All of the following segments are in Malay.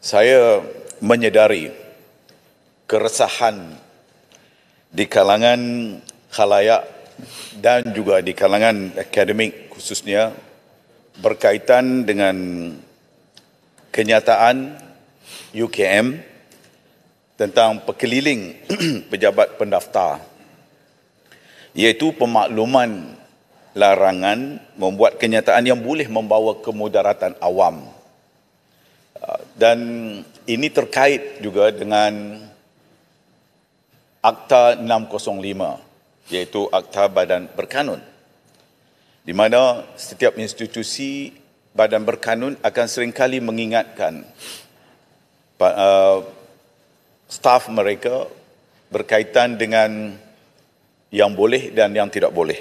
Saya menyedari keresahan di kalangan khalayak dan juga di kalangan akademik khususnya berkaitan dengan kenyataan UKM tentang perkeliling pejabat pendaftar, iaitu pemakluman larangan membuat kenyataan yang boleh membawa kemudaratan awam. Dan ini terkait juga dengan Akta 605, iaitu Akta Badan Berkanun, di mana setiap institusi badan berkanun akan seringkali mengingatkan staf mereka berkaitan dengan yang boleh dan yang tidak boleh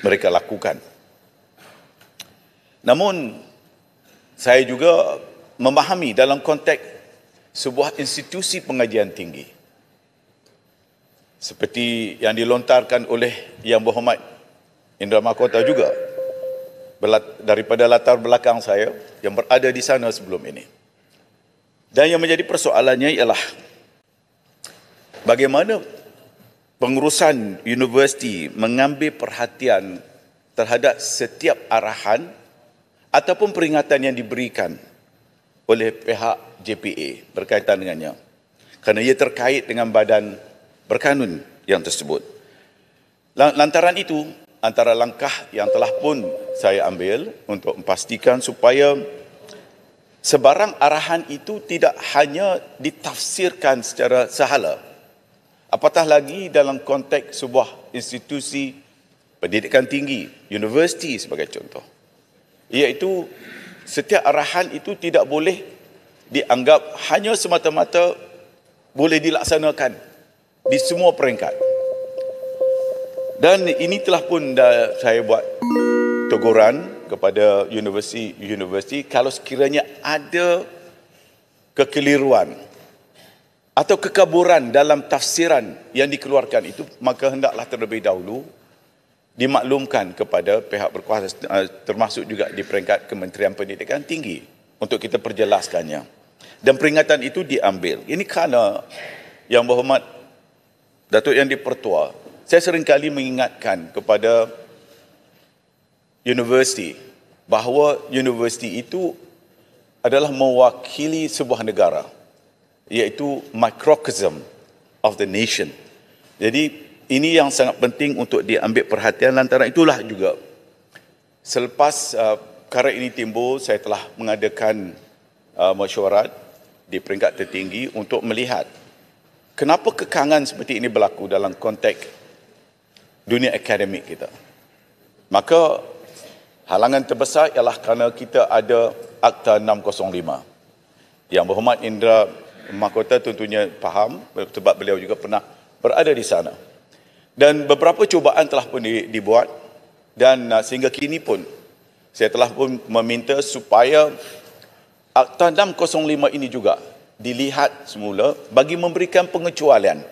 mereka lakukan. Namun, saya juga memahami dalam konteks sebuah institusi pengajian tinggi seperti yang dilontarkan oleh Yang Berhormat Indra Mahkota juga daripada latar belakang saya yang berada di sana sebelum ini. Dan yang menjadi persoalannya ialah bagaimana pengurusan universiti mengambil perhatian terhadap setiap arahan ataupun peringatan yang diberikan oleh pihak JPA berkaitan dengannya, kerana ia terkait dengan badan berkanun yang tersebut. Lantaran itu, antara langkah yang telah pun saya ambil untuk memastikan supaya sebarang arahan itu tidak hanya ditafsirkan secara sahala, apatah lagi dalam konteks sebuah institusi pendidikan tinggi, universiti sebagai contoh, iaitu setiap arahan itu tidak boleh dianggap hanya semata-mata boleh dilaksanakan di semua peringkat. Dan ini telah pun saya buat teguran kepada universiti kalau sekiranya ada kekeliruan atau kekaburan dalam tafsiran yang dikeluarkan itu, maka hendaklah terlebih dahulu dimaklumkan kepada pihak berkuasa, termasuk juga di peringkat Kementerian Pendidikan Tinggi untuk kita perjelaskannya. Dan peringatan itu diambil. Ini kerana Yang Berhormat Datuk Yang di-Pertua, saya seringkali mengingatkan kepada universiti bahawa universiti itu adalah mewakili sebuah negara, iaitu microcosm of the nation. Jadi ini yang sangat penting untuk diambil perhatian. Lantaran itulah juga selepas perkara ini timbul, saya telah mengadakan mesyuarat di peringkat tertinggi untuk melihat kenapa kekangan seperti ini berlaku dalam konteks dunia akademik kita. Maka halangan terbesar ialah kerana kita ada Akta 605. Yang Berhormat Indra Mahkota tentunya faham sebab beliau juga pernah berada di sana. Dan beberapa cubaan telah pun dibuat, dan sehingga kini pun saya telah pun meminta supaya Akta 605 ini juga dilihat semula bagi memberikan pengecualian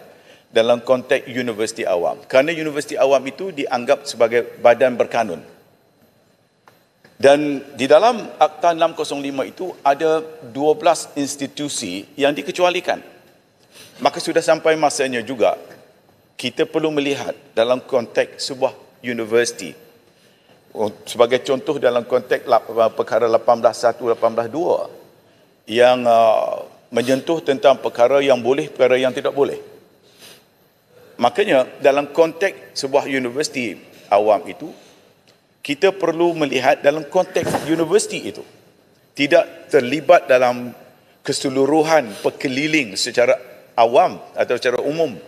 dalam konteks universiti awam. Kerana universiti awam itu dianggap sebagai badan berkanun. Dan di dalam Akta 605 itu ada 12 institusi yang dikecualikan. Maka sudah sampai masanya juga kita perlu melihat dalam konteks sebuah universiti. Sebagai contoh dalam konteks perkara 18.1, 18.2 yang menyentuh tentang perkara yang boleh, perkara yang tidak boleh. Makanya dalam konteks sebuah universiti awam itu, kita perlu melihat dalam konteks universiti itu. Tidak terlibat dalam keseluruhan perkeliling secara awam atau secara umum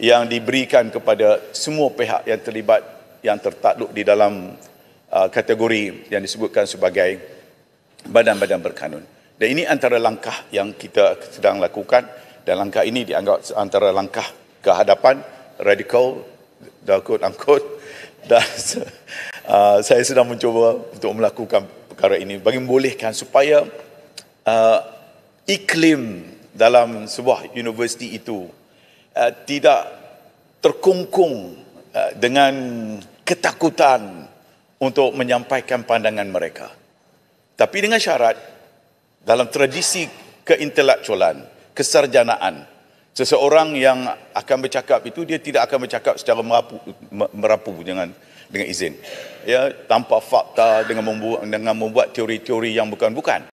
yang diberikan kepada semua pihak yang terlibat, yang tertakluk di dalam kategori yang disebutkan sebagai badan-badan berkanun. Dan ini antara langkah yang kita sedang lakukan, dan langkah ini dianggap antara langkah ke hadapan radikal, quote-unquote, dan saya sedang mencuba untuk melakukan perkara ini bagi membolehkan supaya iklim dalam sebuah universiti itu tidak terkungkung dengan ketakutan untuk menyampaikan pandangan mereka. Tapi dengan syarat, dalam tradisi keintelektualan, kesarjanaan. Seseorang yang akan bercakap itu, dia tidak akan bercakap secara merapu dengan izin. Ya, tanpa fakta, dengan membuat teori-teori yang bukan-bukan.